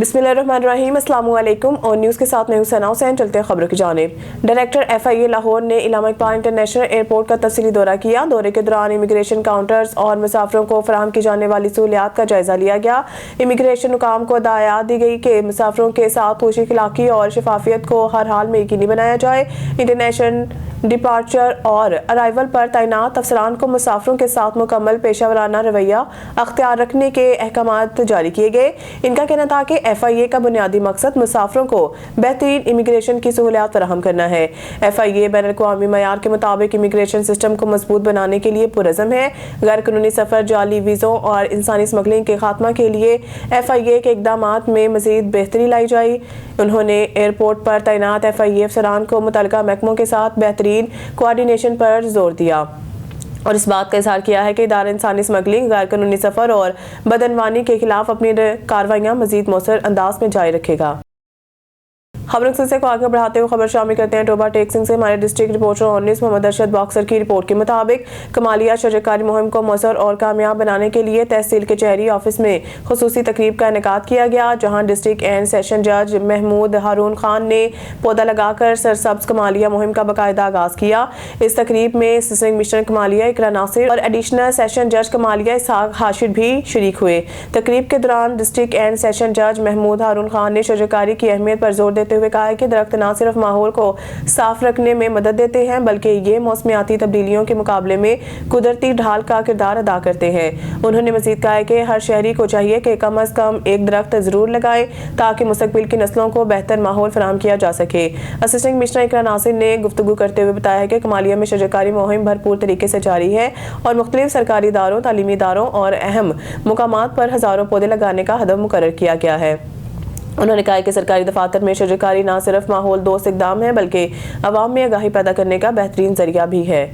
बिस्मिल्लाहिर्रहमानिर्रहीम, अस्सलामु अलैकुम। और न्यूज़ के साथ मैं हूं सना हुसैन। चलते हैं खबरों की जानिब। डायरेक्टर FIA लाहौर ने इलामा इकबाल इंटरनेशनल एयरपोर्ट का तफसीली दौरा किया। दौरे के दौरान इमिग्रेशन काउंटर्स और मुसाफिरों को फराहम की जाने वाली सहूलियात का जायजा लिया गया। इमिग्रेशन हुकाम को हिदायत दी गई कि मुसाफिरों के साथ खुशी खिलाकी और शफाफियत को हर हाल में यकीनी बनाया जाए। इंटरनेशनल डिपार्चर और अराइवल पर तैनात अफसरान को मुसाफिरों के साथ मुकम्मल पेशा वराना रवैया अख्तियार रखने के अहकाम जारी किए गए। इनका कहना था कि FIA का बुनियादी मकसद मुसाफिरों को बेहतरीन इमिग्रेशन की सहूलियात फराहम करना है। FIA बैनुल-अक़वामी मयार के मुताबिक इमिग्रेशन सिस्टम को मजबूत बनाने के लिए पुरज़म है। गैर कानूनी सफ़र, जाली वीज़ों और इंसानी स्मगलिंग के खात्मा के लिए FIA के इक़दामात में मज़ीद बेहतरी लाई जाए। उन्होंने एयरपोर्ट पर तैनात FIA अफसरान को मुतल्लिका महकमों के साथ बेहतरीन कोऑर्डिनेशन पर जोर दिया और इस बात का इज़हार किया है कि इदारा इंसानी स्मगलिंग, गैर कानूनी सफ़र और बदअनवानी के खिलाफ अपनी कार्रवाइयाँ मज़ीद मौसर अंदाज में जारी रखेगा। खबर सिलसिले को आगे बढ़ाते हुए खबर शामिल करते हैं टोबा टेक्सिंग से। हमारे डिस्ट्रिक्ट रिपोर्टर ऑर्निस मोहम्मद अरशद बॉक्सर की रिपोर्ट के मुताबिक कमालिया शजरकारी मुहिम को मौसर और कामयाब बनाने के लिए तहसील कचहरी ऑफिस में खुसूसी तकरीब का इनेकाद किया गया, जहां डिस्ट्रिक्ट एंड सेशन जज महमूद हारून खान ने पौधा लगाकर सरसब्ज कमालिया मुहिम का बाकायदा आगाज किया। इस तकरीब में असिस्टेंट कमिश्नर कमालिया इकरा नासिर और एडिशनल सेशन जज कमालिया इसहाक हाशिर भी शरीक हुए। तकरीब के दौरान डिस्ट्रिक्ट एंड सेशन जज महमूद हारून खान ने शजरकारी की अहमियत पर जोर देते हुए कहा है कि दरख्त न सिर्फ माहौल को साफ रखने में मदद देते हैं, बल्कि ये मौसमियाती तब्दीलियों के मुकाबले में कुदरती ढाल का किरदार अदा करते हैं। उन्होंने मजीद कहा है कि हर शहरी को चाहिए कि कम अज कम एक दरख्त जरूर लगाए ताकि मुस्तकबिल की नस्लों को बेहतर माहौल फराहम किया जा सके। असिस्टेंट कमिश्नर इकरा नासिर ने गुफ्तगू करते हुए बताया है कि कमालिया में शजरकारी मुहिम भरपूर तरीके से जारी है और मुख्तलिफ सरकारी इदारों, तालीमी इदारों और अहम मुकामात पर हजारों पौधे लगाने का हदफ मुकर्रर किया गया है। उन्होंने कहा कि सरकारी दफातर में शजरकारी न सिर्फ माहौल दोस्त इक़दाम है, बल्कि अवाम में आगाही पैदा करने का बेहतरीन जरिया भी है।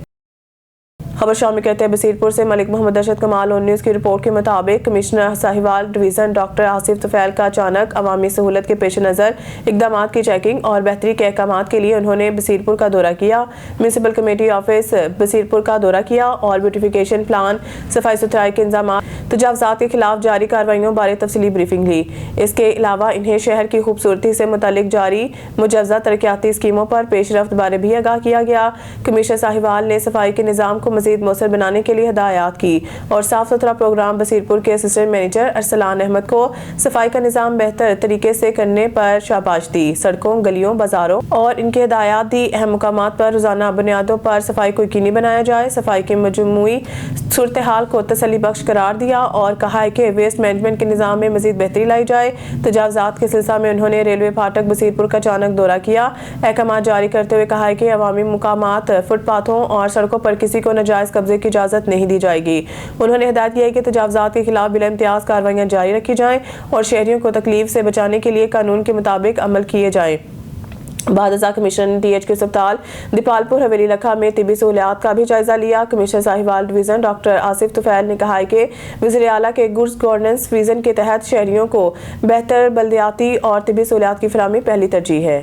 खबर शामिल करते हैं बसीरपुर से। मलिक मोहम्मद अरशद कमाल और न्यूज़ की रिपोर्ट के मुताबिक commissioner Sahiwal division doctor Asif Tufail का अचानक अवामी सहूलत के पेश नज़र इक़दामात की चेकिंग और बेहतरी के अहकामात के लिए उन्होंने बसीरपुर का दौरा किया। म्यूनसिपल कमेटी ऑफिस बसीरपुर का दौरा किया और ब्यूटिफिकेशन प्लान, सफाई सुथराई के इंतजाम, तजावज़ात के खिलाफ जारी कार्रवाइयों बारे तफसीली ब्रीफिंग ली। इसके अलावा इन्हें शहर की खूबसूरती से मुतल्लिक जारी मुजव्वज़ा तरक्याती स्कीमों पर पेशरफ्त बारे भी आगाह किया गया। कमिश्नर साहिवाल ने सफाई के निज़ाम को मज़ीद मौसर बनाने के लिए हिदायत की और साफ सुथरा प्रोग्राम बसीरपुर के असिस्टेंट मैनेजर अरसलान अहमद को सफाई का निज़ाम बेहतर तरीके से करने पर शाबाश दी। सड़कों, गलियों, बाजारों और इनके हिदायत दी अहम मुकामात पर रोजाना बुनियादों पर सफाई को यकीनी बनाया जाए। सफाई के मजमूई सूरत हाल को तसल्ली बख्श करार दिया और कहा है कि वेस्ट मैनेजमेंट के निज़ाम में मजीद बेहतरी लाई जाए। तजावज़ात के सिलसिले में उन्होंने रेलवे फाटक बसीरपुर का अचानक दौरा किया। अहकाम जारी करते हुए कहा है कि अवामी मुकामात, फुटपाथों और सड़कों पर किसी को नाजायज कब्जे की इजाजत नहीं दी जाएगी। उन्होंने हिदायत की है कि तजावज़ात के खिलाफ बिला इम्तियाज कार्रवाइयां जारी रखी जाएं और शहरियों को तकलीफ से बचाने के लिए कानून के मुताबिक अमल किए जाएं। बाद कमिश्नर ने DHQ अस्पताल दीपालपुर हवेली लखा में तिबी सहूलियात का भी जायजा लिया। Commissioner Sahiwal division doctor Asif Tufail ने कहा है कि वज़ीर आला के गुड्स गवर्नेंस विजन के तहत शहरियों को बेहतर बल्दियाती और तिबी सहूलियात की फराहमी पहली तरजीह है।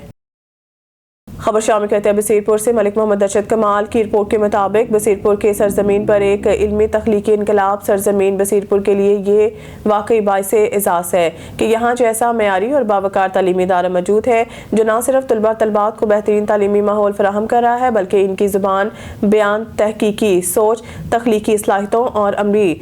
खबर शामिल करते हैं बसीरपुर से। मलिक मोहम्मद अरशद कमाल की रिपोर्ट के मुताबिक बसीरपुर के सरजमीन पर एक इल्मी तख्लीकी इनकलाब। सरजमीन बसीरपुर के लिए ये वाकई बाइस एजाज़ है कि यहाँ जैसा मयारी और बावकार तालीमी इदारा मौजूद है जो न सिर्फ तलबा तलबात को बेहतरीन तालीमी माहौल फराहम कर रहा है, बल्कि इनकी ज़ुबान, बयान, तहकीकी सोच, तख्लीकी सलाहियतों और अमली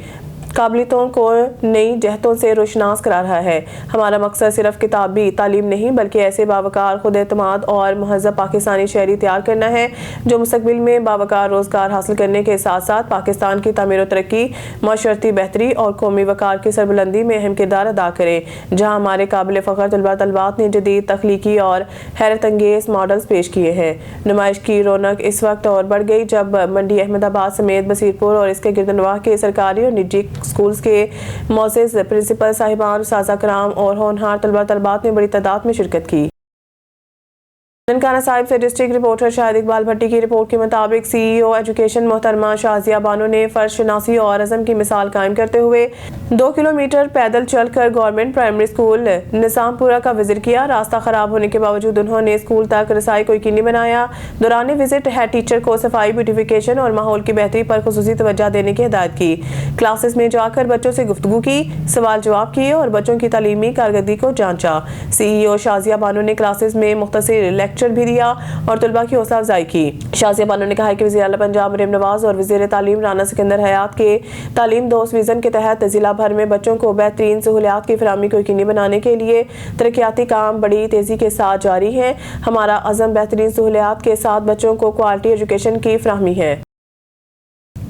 काबिलियतों को नई जहतों से रोशनास करा रहा है। हमारा मकसद सिर्फ किताबी तालीम नहीं, बल्कि ऐसे बावकार, खुद एतमाद और महज़ब पाकिस्तानी शहरी तैयार करना है जो मुस्तकबिल में बावकार रोज़गार हासिल करने के साथ साथ पाकिस्तान की तामीर व तरक्की, माशरती बेहतरी और कौमी वक़ार की सरबुलंदी में अहम किरदार अदा करें। जहाँ हमारे काबिल फ़ख्र तलबा तलबात ने जदीद, तख्लीकी और हैरत अंगेज़ मॉडल्स पेश किए हैं। नुमाइश की रौनक इस वक्त और बढ़ गई जब मंडी अहमदाबाद समेत बसीरपुर और इसके गिरदनवाह के सरकारी और निजी स्कूल्स के मौजूद प्रिंसिपल साहिबान, साज़ा कराम और होनहार तलबा तलबात ने बड़ी तादाद में शिरकत की। ननकाना साहिब से डिस्ट्रिक्ट रिपोर्टर शाहिद इकबाल भट्टी की रिपोर्ट के मुताबिक CEO एजुकेशन मोहतरमा शाजिया बानो ने फर्ज शनासी और अज़म की मिसाल कायम करते हुए 2 किलोमीटर पैदल चलकर गवर्नमेंट प्राइमरी स्कूल निजामपुरा का विजिट किया। रास्ता खराब होने के बावजूद उन्होंने स्कूल तक रसाई को यकीनी बनाया। दौरान विजिट हेड टीचर को सफाई, ब्यूटिफिकेशन और माहौल की बेहतरी पर खुसूसी तवज्जो देने की हिदायत की। क्लासेस में जाकर बच्चों से गुफ्तगू की, सवाल जवाब किए और बच्चों की तालीमी कारकर्दगी को जांचा। CEO शाजिया बानो ने क्लासेस में मुख्तसर लेक्चर भी दिया और तलबा की हौसला अफजाई की। शाजिया बानो ने कहा कि वज़ीर आला पंजाब मरियम नवाज और वज़ीर तालीम राना सिकंदर हयात के तालीम दोस्त विजन के तहत जिला भर में बच्चों को बेहतरीन सहूलियात की फराहमी को यकीनी बनाने के लिए तरक्याती काम बड़ी तेजी के साथ जारी है। हमारा अज़म बेहतरीन सहूलियात के साथ बच्चों को क्वालिटी एजुकेशन की फराहमी है।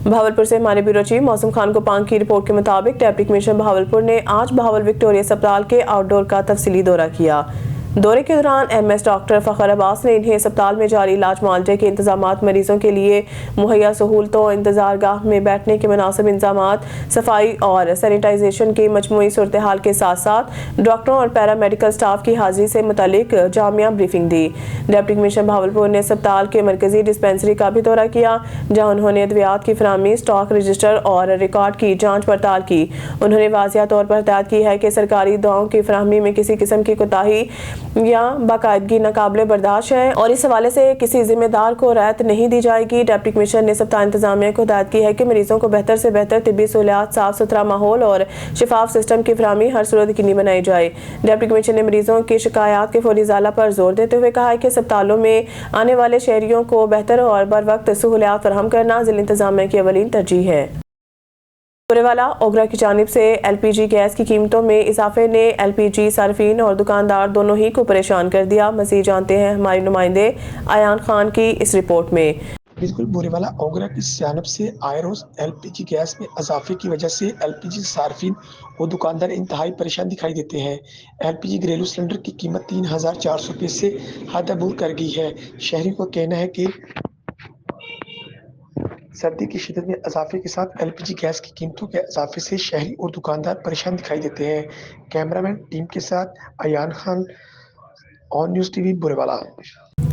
भावलपुर से हमारे ब्यूरो चीफ मौसम खान कोपांग की रिपोर्ट के मुताबिक डिप्टी कमिश्नर भावलपुर ने आज भावल विक्टोरिया अस्पताल के आउटडोर का तफसीली दौरा किया। दौरे के दौरान MS डॉक्टर फ़खर अब्बास ने इन्हें अस्पताल में जारी इलाज मुआवजे के इंतजामात, मरीजों के लिए मुहैया सहूलतों, इंतजार गाह में बैठने के मुनासिब इंतजामात, सफाई और सैनिटाइजेशन की मजमूई सूरत हाल के साथ साथ डॉक्टरों और पैरामेडिकल स्टाफ की हाजिरी से मुतालिक जामिया ब्रीफिंग दी। डिप्टी कमिश्नर भावलपुर ने अस्पताल के मरकजी डिस्पेंसरी का भी दौरा किया, जहाँ उन्होंने अद्वियात की फराहमी, स्टॉक रजिस्टर और रिकॉर्ड की जाँच पड़ताल की। उन्होंने वाज़िया तौर पर हिदायत की है कि सरकारी दवाओं की फराहमी में किसी किस्म की कोताही या बाकायदगी नाकाबिले बर्दाश्त है और इस हवाले से किसी जिम्मेदार को राहत नहीं दी जाएगी। डिप्टी कमिश्नर ने अस्पताल इंतजामिया को हिदायत की है कि मरीजों को बेहतर से बेहतर तिब्बी सहूलियात, साफ सुथरा माहौल और शिफाफ सिस्टम की फराहमी हर सूरत यकीनी बनाई जाए। डिप्टी कमिश्नर ने मरीजों की शिकायत के फौरी इजाला पर जोर देते हुए कहा है कि अस्पतालों में आने वाले शहरियों को बेहतर और बर वक्त सहूलियात फराहम करना जिला इंतजामिया की अवलीन तरजीह है। बुरेवाला ओगरा की जानिब से LPG गैस की कीमतों में इजाफे ने LPG सार्फिन और दुकानदार दोनों ही को परेशान कर दिया। मज़ीद जानते हैं हमारे नुमाइंदे अयान खान की इस रिपोर्ट में। बिल्कुल, बुरेवाला ओगरा की जानिब से आए रोज LPG गैस में इजाफे की वजह से LPG सार्फिन और दुकानदार इंतहाई परेशान दिखाई देते हैं। LPG घरेलू सिलेंडर की कीमत 3400 रुपये से हद अबूर कर गई है। शहरी को कहना है कि सर्दी की शिद्दत में इजाफे के साथ LPG गैस की कीमतों के इजाफे से शहरी और दुकानदार परेशान दिखाई देते हैं। कैमरामैन टीम के साथ Ayan Khan, on news TV, Burewala.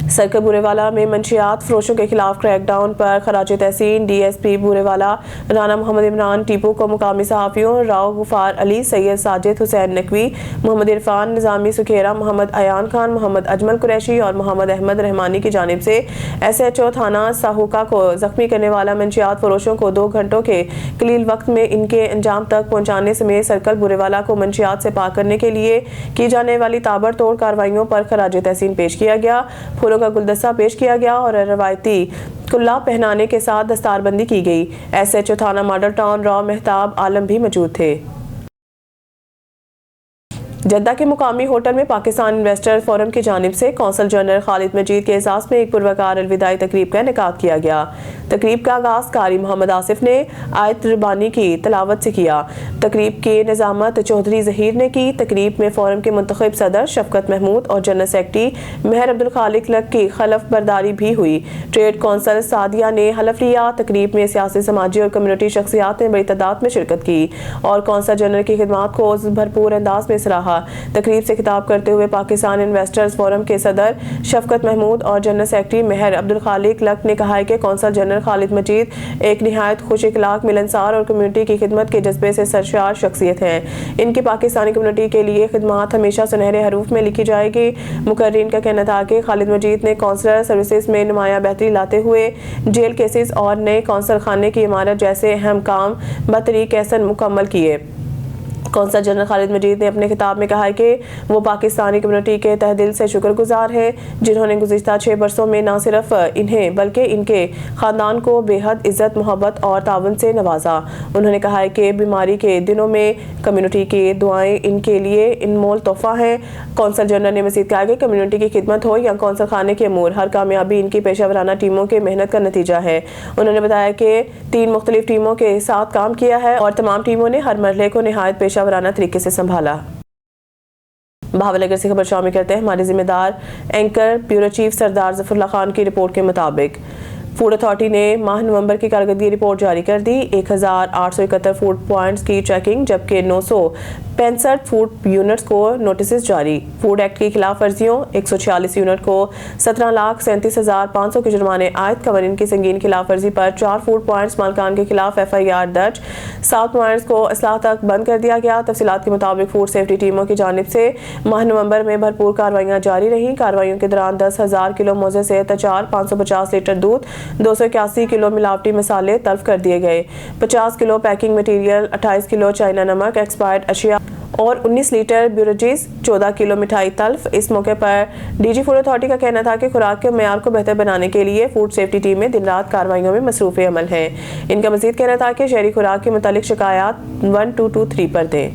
Circle Burewala में मंशियात फरोशों के खिलाफ क्रैकडाउन पर खराज तहसीन DSP बुरेवाला राना मोहम्मद इमरान टीपू को मुकामी सहाफ़ियों राव गुफार अली, सैयद साजिद हुसैन नकवी, मोहम्मद इरफान निज़ामी सुखेरा, मोहम्मद अयान खान, मोहम्मद अजमल कुरैशी और मोहम्मद अहमद रहमानी की जानिब से SHO थाना साहुका को जख्मी करने वाला मंशियात फरोशों को 2 घंटों के कलील वक्त में इनके अंजाम तक पहुँचाने समेत सर्कल बुरेवाला को मंशियात से पाक करने के लिए की जाने वाली ताबड़तोड़ कार्रवाइयों पर खराज तहसीन पेश किया गया। फूलों का गुलदस्ता पेश किया गया और रवायती कुल्ला पहनाने के साथ दस्तारबंदी की गई। SHO थाना मॉडल टाउन राव मेहताब आलम भी मौजूद थे। जद्दा के मुकामी होटल में पाकिस्तान इन्वेस्टर्स फोरम की जानिब से कौंसल जनरल खालिद मजीद के एजाज़ में एक पुरवकार अलविदाई तकरीब का इनेकाद किया गया। तकरीब का आगाज़ कारी मोहम्मद आसिफ ने आयत रबानी की तलावत से किया। तकरीब की निज़ामत चौधरी ज़हीर ने की। तकरीब में फोरम के मुंतखब सदर शफकत महमूद और जनरल सेक्रेटरी महर अब्दुल खालिक लक की खलफ बरदारी भी हुई। ट्रेड कौंसल सादिया ने हलफ लिया। तकरीब में सियासी, समाजी और कम्युनिटी शख्सियात ने बड़ी तादाद में शिरकत की और कौंसल जनरल की खिदमात को भरपूर अंदाज में सराहा। तकरीब से खिताब करते हुए पाकिस्तान इन्वेस्टर्स फोरम के सदर शफकत महमूद और जनरल सेक्रेटरी महर अब्दुल खालिक लक ने कहा है कि कौंसल जनरल खालिद मजीद एक निहायत खुश इखलाक, मिलनसार और कम्युनिटी की खिदमत के जज्बे से सरशार शख्सियत हैं। इनकी पाकिस्तानी कम्युनिटी के लिए खिदमत हमेशा सुनहरे हरूफ में लिखी जाएगी। मुकर्रीन का कहना था कि खालिद मजीद ने कौंसलर सर्विसेज में नुमाया बेहतरी लाते हुए जेल केसेस और नए कौंसल खाने की इमारत जैसे अहम काम बतरीक ऐसा मुकम्मल किए। कौंसल जनरल खालिद मजीद ने अपने खिताब में कहा है कि वो पाकिस्तानी कम्युनिटी के तहदिल से शुक्रगुजार हैं, जिन्होंने गुज़िश्ता 6 बरसों में न सिर्फ इन्हें बल्कि इनके ख़ानदान को बेहद इज़्ज़त, मोहब्बत और तावन से नवाजा। उन्होंने कहा है कि बीमारी के दिनों में कम्युनिटी की दुआएं इनके लिए इनमोल तोहफ़ा हैं। कौंसल जनरल ने मज़ीद कहा कि कम्युनिटी की खिदमत हो या कौंसल खाने के अमूर, हर कामयाबी इनकी पेशा टीमों के मेहनत का नतीजा है। उन्होंने बताया कि 3 मुख्तलिफ टीमों के साथ काम किया है और तमाम टीमों ने हर मरहले को निहायत पेशावराना तरीके से संभाला। भावनगर से खबर शामिल करते हैं हमारे जिम्मेदार एंकर ब्यूरो चीफ सरदार ज़फरुल्लाह खान की रिपोर्ट के मुताबिक फूड अथॉरिटी ने माह नवंबर की कारकर्दगी रिपोर्ट जारी कर दी। 1871 फूड पॉइंट्स की चेकिंग जबकि 65 फूड यूनिट्स को नोटिस जारी। फूड एक्ट की खिलाफ वर्जियों 146 यूनिट को 17,37,500 के जुर्माने आयद। कवानीन की संगीन खिलाफ वर्जी पर 4 फूड पॉइंट्स मालकान के खिलाफ FIR दर्ज। 7 पॉइंट्स को असलाह तक बंद कर दिया गया। तफसीलात के मुताबिक फूड सेफ्टी टीमों की जानिब से माह नवंबर में भरपूर कार्रवाइयां जारी रहीं। कार्रवाइयों के दौरान 10,000 किलो मोजे से अचार, 550 लीटर दूध, 281 किलो मिलावटी मसाले तल्फ कर दिए गए। 50 kilo packing material, 28 kilo China नमक, एक्सपायर्ड अशिया और 19 लीटर ब्यूरेजीज, 14 किलो मिठाई तल्फ। इस मौके पर DG फूड अथॉरिटी का कहना था कि खुराक के मेयार को बेहतर बनाने के लिए फूड सेफ्टी टीमें दिन रात कार्रवाइयों में मसरूफ़ अमल हैं। इनका मजीद कहना था कि शहरी खुराक के मुतालिक शिकायत 1223 पर दें।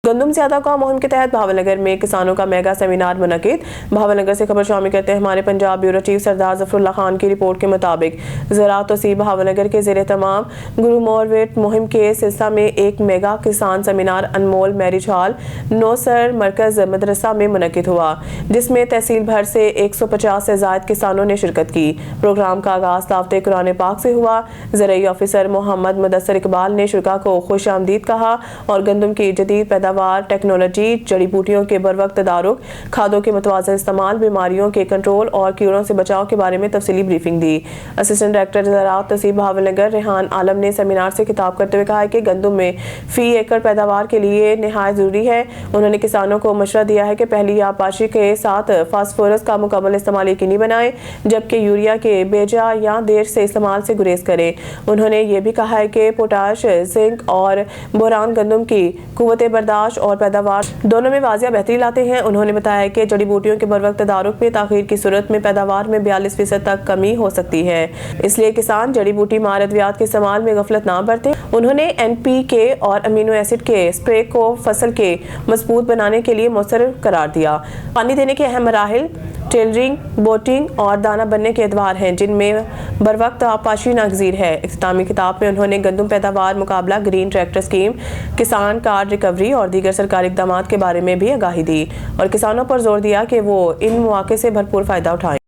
गंदम ज़्यादा का मुहिम के तहत भावनगर में किसानों का मेगा सेमिनार मुनक़िद। भावनगर से खबर शामिल करते हैं हमारे पंजाब ब्यूरो चीफ सरदार ज़फ़रुल्लाह खान की रिपोर्ट के मुताबिक ज़राअत तौसीब भावनगर के ज़ेरे तमाम गुरुमोरवेट मुहिम के सिलसिला में एक मेगा किसान सेमिनार अनमोल मैरिज हॉल नौसर मरकज़ मदरसा में मुनक़िद हुआ, जिसमें तहसील भर से 150 से ज़ायद किसानों ने शिरकत की। प्रोग्राम का आगाज़ दावते कुरान पाक से हुआ। ज़राई ऑफिसर मोहम्मद मुदस्सर इकबाल ने शुरा को खुश आमदीद कहा और गंदम की जदीद पैदावार, टेक्नोलॉजी, जड़ी बूटियों के बरवक्त तदारुक, खादों के मुतवाज़िन इस्तेमाल, बीमारियों के कंट्रोल और कीड़ों से बचाव के बारे में तफसीली ब्रीफिंग दी। असिस्टेंट डायरेक्टर ज़राअत तौसीब भावनगर रेहान आलम ने सेमिनार से खिताब करते हुए कहा कि गंदम में फी एकड़ पैदावार के लिए निहायत ज़रूरी है। उन्होंने किसानों को मशवरा दिया है कि पहली आबपाशी के साथ फास्फोरस का मुकम्मल इस्तेमाल यकीनी बनाएं, जबकि यूरिया के बेजा या देर से इस्तेमाल से गुरेज करें। उन्होंने ये भी कहा है कि पोटाश, जिंक और बोरान गंदम की कुव्वत बर्दाश्त और पैदावार दोनों में वाजिया बेहतरी लाते हैं। उन्होंने बताया कि जड़ी बूटियों के बरवक्त तदारुक में ताखीर की सूरत में पैदावार में 42% तक कमी हो सकती है, इसलिए किसान जड़ी बूटी मारदवियात के इस्तेमाल में गफलत ना बरतें। उन्होंने NPK और अमीनो एसिड के स्प्रे को फसल के मजबूत बनाने के लिए मौसर करार दिया। पानी देने के अहम मराहिल टेलरिंग, बोटिंग और दाना बनने के एतवार हैं, जिनमें बरवक्त आबपाशी नागजीर है। इख्तितामी किताब में उन्होंने गंदम पैदावार मुकाबला, ग्रीन ट्रैक्टर स्कीम, किसान कार्ड रिकवरी और दीगर सरकारी इक़दाम के बारे में भी आगाही दी और किसानों पर जोर दिया कि वो इन मौके से भरपूर फ़ायदा उठाएं।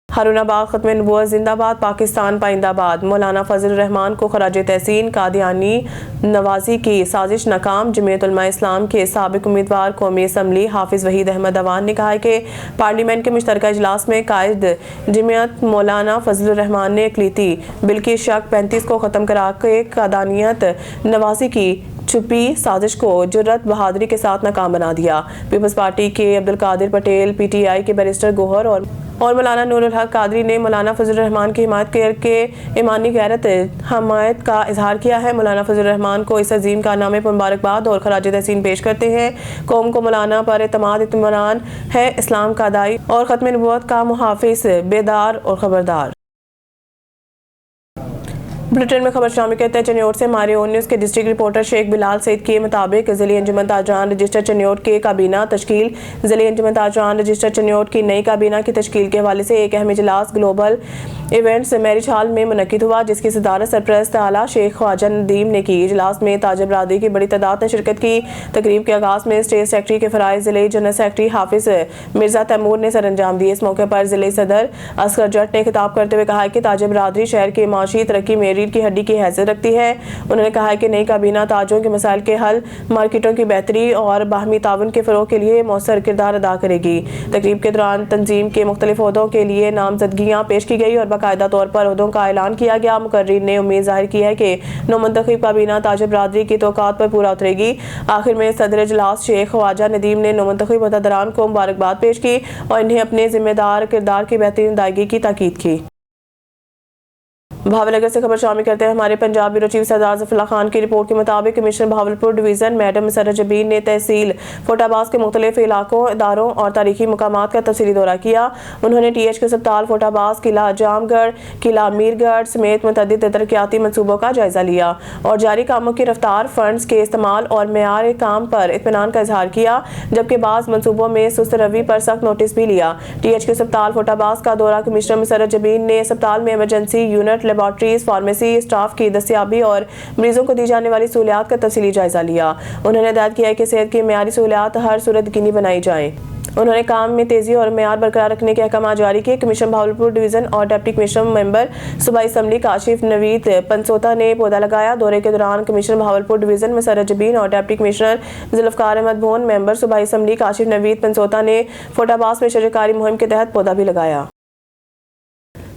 हारूनाबाद खत्म नबूवत जिंदाबाद, पाकिस्तान पाइंदाबाद। मौलाना फजल रहमान को खराज तहसीन, कादियानी नवाजी की साजिश नाकाम। जमीयत उलमा इस्लाम के साबिक उम्मीदवार कौमी असम्बली हाफिज वहीद अहमद अवान ने कहा है कि पार्लियामेंट के मुश्तरका इजलास में कायद जमीयत मौलाना फजल रहमान ने अक़लीती बिल की शक 35 को ख़त्म करा के कादियानियत नवाजी की छुपी साजिश को जुर्रत बहादुरी के साथ नाकाम बना दिया। पीपल्स पार्टी के अब्दुल कादिर पटेल, PTI के बैरिस्टर गोहर और मौलाना नूरुल हक कादरी ने मौलाना फजल रहमान की हिमायत करके ईमानी गैरत हमायत का इजहार किया है। मौलाना फजल रहमान को इस अजीम कारनामे पर मुबारकबाद और खराज तहसीन पेश करते हैं। कौम को मौलाना पर एतमाद इत्मीनान है, इस्लाम का दाई और खत्म नबूवत का मुहाफिज, बेदार और खबरदार। बुलेटिन में खबर शामिल कहते हैं चन्योट से हमारे ओन न्यूज़ के डिस्ट्रिक्ट रिपोर्टर शेख बिलाल सईद के मुताबिक ज़िले अंजुमन ताजरान रजिस्टर चन्योट के काबीना तश्कील। ज़िले अंजुमन ताजरान रजिस्टर चन्योट की नई काबीना की तश्कील के हवाले से एक अहम इजलास ग्लोबल इवेंट्स मैरिज हॉल में मुनक़िद हुआ, जिसकी सदारत सरपरस्त आला शेख ख्वाजा नदीम ने की। इजलास में ताज बरादरी की बड़ी तादाद ने शिरकत की। तकरीब के आगाज़ में स्टेट सेक्रेटरी के फ़राइज़ ज़िले जनरल सेक्रेटरी हाफिज मिर्ज़ा तैमूर ने सर अंजाम दिए। इस मौके पर ज़िले सदर असगर जट ने खिताब करते हुए कहा कि ताज बरादरी शहर के माशी तरक्की में रीढ़ की हड्डी की हैसियत रखती है। उन्होंने कहा कि नई काबीना ताजों के मसाइल के हल, मार्केटों की बेहतरी और बाहमी ताउन के फ़रोग़ के लिए मौसर किरदार अदा करेगी। तकरीब के दौरान तंजीम के मुख्तलिफ ओहदों के लिए नामजदगियाँ पेश की गई और बाकायदा तौर पर ओहदों का ऐलान किया गया। मुकर्रीर ने उम्मीद जाहिर की है कि नौमंतखब काबीना ताज बरादरी की तौक़ात पर पूरा उतरेगी। आखिर में सदर इजलास शेख ख्वाजा नदीम ने नौमंतखब अहदेदारान को मुबारकबाद पेश की और इन्हें अपने जिम्मेदार किरदार की बेहतरीन अदायगी की ताकीद की। भावनगर से खबर शामिल करते हैं हमारे पंजाब ब्यूरो चीफ सरदार ज़फ़रुल्लाह खान की रिपोर्ट के मुताबिक कमिश्नर भावलपुर डिवीज़न मैडम सरह जबीर ने तहसील फोटाबाज के मुख्तलिफ इलाकों, इदारों और तारीखी मकामात का तफसीली दौरा किया। उन्होंने THQ अस्पताल, फोटाबाज, किला जामगढ़, किला मीरगढ़ समेत मुतअद्दिद तरक्याती मनसूबों का जायजा लिया और जारी कामों की रफ्तार, फंड्स के इस्तेमाल और मेयार काम पर इत्मीनान का इजहार किया, जबकि बाज़ मनसूबों में सुस्त रवि पर सख्त नोटिस भी लिया। THQ अस्पताल फोटाबाज का दौरा कमिश्नर सरह जबीर ने अस्पताल में emergency unit laboratories, pharmacy staff की दस्तियाबी और मरीजों को दी जाने वाली सहूलियात का तफसीली जायजा लिया। उन्होंने हिदायत किया कि सेहत की मेयारी सहूलियात हर सूरत यकीनी बनाई जाए। उन्होंने काम में तेजी और मेयार बरकरार रखने के अहकाम जारी किए। कमिश्नर भावलपुर डिवीजन और डिप्टी कमिश्नर मेंबर सूबाई असम्बली काशिफ नवीद पंसोता ने पौधा लगाया। दौरे के दौरान कमिश्नर भावलपुर डिवीजन मसरत जबीन और डिप्टी कमिश्नर जुल्फकार अहमद भोन मेंबर सूबाई असम्बली काशिफ नवीद पंसोता ने फोटाबास में शजरकारी मुहिम के तहत पौधा भी लगाया।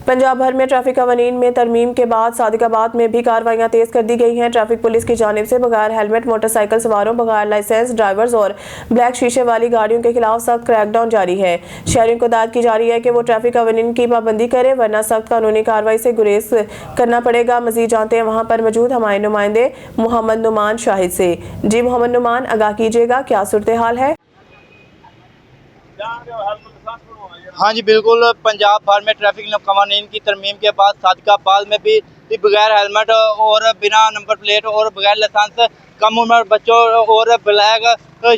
पंजाब भर में ट्रैफिक कवानीन में तरमीम के बाद सादिकाबाद में भी कार्रवाइयां तेज कर दी गई हैं। ट्रैफिक पुलिस की जानिब से बगैर हेलमेट मोटरसाइकिल सवारों, बगैर लाइसेंस ड्राइवर्स और ब्लैक शीशे वाली गाड़ियों के खिलाफ सख्त क्रैकडाउन जारी है। शहरियों को हिदायत की जा रही है कि वो ट्रैफिक कवानीन की पाबंदी करें, वरना सख्त कानूनी कार्रवाई से गुरेज करना पड़ेगा। मजीद जानते हैं वहाँ पर मौजूद हमारे नुमाइंदे मोहम्मद नुमान शाहिद से। जी मोहम्मद नुमान, आगाह कीजिएगा, क्या सूरत हाल है? हाँ जी बिल्कुल, पंजाब भर में ट्रैफिक कवानीन की तरमीम के बाद सादिकाबाद में भी बगैर हेलमेट और बिना नंबर प्लेट और बगैर लाइसेंस कम उम्र बच्चों और ब्लैक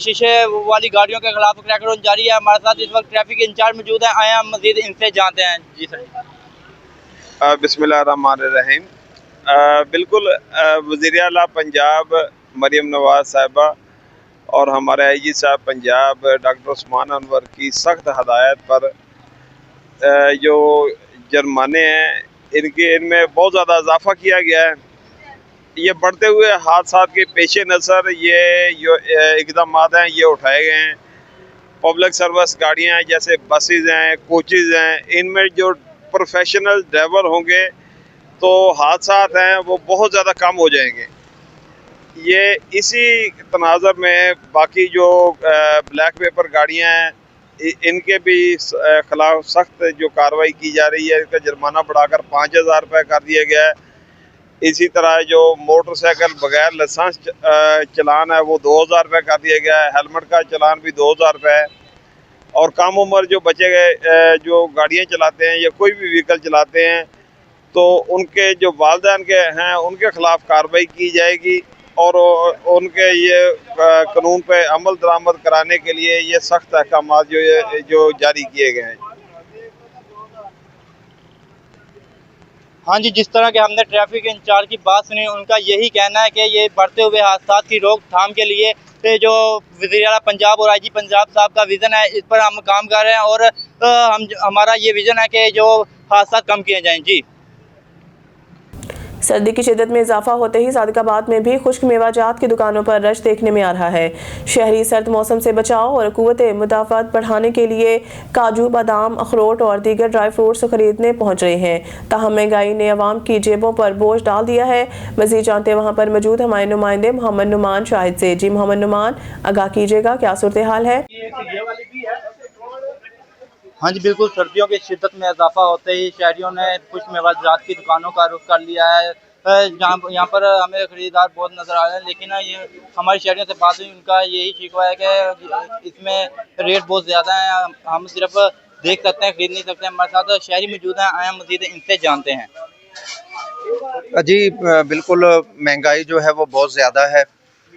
शीशे वाली गाड़ियों के खिलाफ क्रैकडाउन जारी है। हमारे साथ इस वक्त ट्रैफिक इंचार्ज मौजूद हैं, आए हम मजीद इनसे जानते हैं। जी सर। बिस्मिल्लाहिर्रहमानिर्रहीम। बिल्कुल, वज़ीर आला पंजाब मरियम नवाज साहिबा और हमारे आईजी साहब पंजाब डॉक्टर उस्मान अनवर की सख्त हदायत पर जो जुर्माने हैं इनमें बहुत ज़्यादा इजाफा किया गया है। ये बढ़ते हुए हादसा के पेश नज़र ये जो इक़दाम हैं ये उठाए गए हैं। पब्लिक सर्विस गाड़ियाँ जैसे बसेज हैं, कोचेज़ हैं, इनमें जो प्रोफेशनल ड्राइवर होंगे तो हादसा हैं वो बहुत ज़्यादा कम हो जाएंगे। ये इसी तनाज़र में बाकी जो ब्लैक पेपर गाड़ियाँ हैं इनके भी खिलाफ सख्त जो कार्रवाई की जा रही है। इसका जुर्माना बढ़ाकर 5,000 रुपये कर दिया गया है। इसी तरह जो मोटरसाइकिल बगैर लाइसेंस चलान है वो 2,000 रुपये कर दिया गया है। हेलमेट का चलान भी 2,000 रुपये है। और कम उम्र जो बच्चे गए जो गाड़ियाँ चलाते हैं या कोई भी व्हीकल चलाते हैं तो उनके जो वालिदैन के हैं उनके खिलाफ कार्रवाई की जाएगी और उनके ये कानून पे अमल दरामद कराने के लिए ये सख्त अहकामात जो जारी किए गए हैं। हाँ जी, जिस तरह के हमने ट्रैफिक इंचार्ज की बात सुनी, उनका यही कहना है कि ये बढ़ते हुए हादसा की रोकथाम के लिए जो वज़ीर आला पंजाब और आईजी पंजाब साहब का विज़न है इस पर हम काम कर रहे हैं और हमारा ये विज़न है कि जो हादसा कम किए जाएँ। जी। सर्दी की शिद्दत में इजाफा होते ही सादिकाबाद में भी खुश्क मेवाजात की दुकानों पर रश देखने में आ रहा है। शहरी सर्द मौसम से बचाव और कुव्वत मुदाफ़अत बढ़ाने के लिए काजू, बादाम, अखरोट और दीगर ड्राई फ्रूट्स खरीदने पहुंच रहे हैं। ताहम महंगाई ने अवाम की जेबों पर बोझ डाल दिया है। मज़ीद जानते हैं वहाँ पर मौजूद हमारे नुमाइंदे मोहम्मद नुमान शाहिद से। जी मोहम्मद नुमान, आगाह कीजिएगा, क्या सूरत हाल है? हाँ जी बिल्कुल, सर्दियों की शिद्दत में इजाफा होते ही शहरियों ने खुश्क मेवाजात की दुकानों का रुख कर लिया है। यहाँ पर हमें खरीदार बहुत नज़र आ रहे हैं, लेकिन ये हमारे शहरियों से बात हुई, उनका यही शिकवा है कि इसमें रेट बहुत ज़्यादा है, हम सिर्फ देख सकते हैं, खरीद नहीं सकते। हमारे साथ शहरी मौजूद हैं, आए हम मज़ीद इनसे जानते हैं। जी बिल्कुल, महंगाई जो है वो बहुत ज़्यादा है।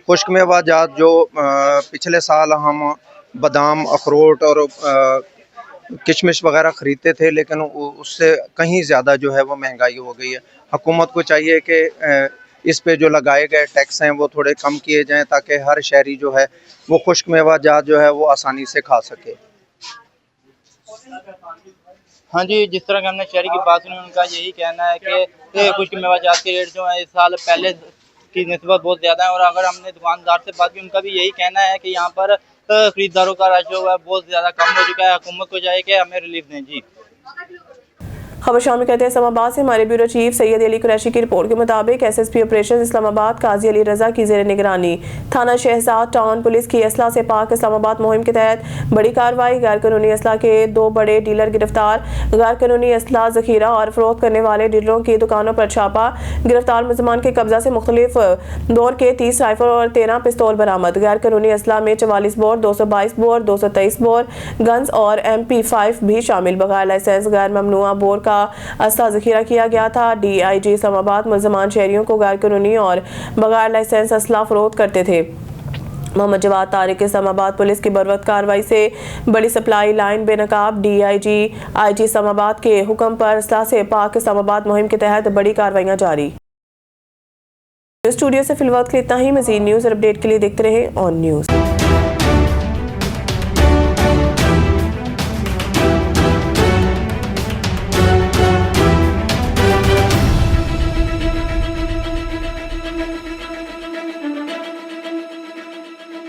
खुश्क मेवाजात जो पिछले साल हम बादाम, अखरोट और किशमिश वगैरह ख़रीदते थे, लेकिन उससे कहीं ज़्यादा जो है वो महंगाई हो गई है। हुकूमत को चाहिए कि इस पे जो लगाए गए टैक्स हैं वो थोड़े कम किए जाएं ताकि हर शहरी जो है वो खुश्क मेवाजात जो है वो आसानी से खा सके। हाँ जी, जिस तरह के हमने शहरी की बात सुनी, उनका यही कहना है कि खुश्क मेवाजात के रेट जो है इस साल पहले की निस्बत बहुत ज़्यादा है। और अगर हमने दुकानदार से बात की, उनका भी यही कहना है कि यहाँ पर खरीदारों का रश जो है बहुत ज़्यादा कम हो चुका है। हुकूमत को चाहिए कि हमें रिलीफ दें। जी। खबर शामिल करते हैं इस्लामाबाद से। हमारे ब्यूरो चीफ सैयद अली कुरैशी की रिपोर्ट के मुताबिक एसएसपी ऑपरेशन इस्लामाबाद काजी अली रजा की जेर निगरानी थाना शहजाद टाउन पुलिस की असला से पाक इस्लामाबाद मुहिम के तहत बड़ी कार्रवाई। गैर कानूनी असला के 2 बड़े डीलर गिरफ्तार। गैर कानूनी असला जखीरा और फरोख्त करने वाले डीलरों की दुकानों पर छापा। गिरफ्तार मुलजमान के कब्जा से मुख्तलिफ दौर के 30 राइफल और 13 पिस्तौल बरामद। गैर कानूनी असला में 44 बोर, 222 बोर, 223 बोर गन्स और MP5 भी शामिल। बगैर लाइसेंस गैर ममनुआ बोर का असला ज़ख़ीरा किया गया था। DIG इस्लामाबाद मुलजमान शहरियों को गैर कानूनी और बगैर लाइसेंस असला फरोख्त करते थे। मोहम्मद जवाद तारिक इस्लामाबाद पुलिस की बरवक्त कार्रवाई से बड़ी सप्लाई लाइन बेनकाब। DIG IG इस्लामाबाद के हुक्म पर असला से पाक इस्लामाबाद मुहिम के तहत बड़ी कार्रवाइयां जारी। स्टूडियो से फिलहाल इतना ही। मज़ीद न्यूज़ और अपडेट के लिए देखते रहें ऑन न्यूज़।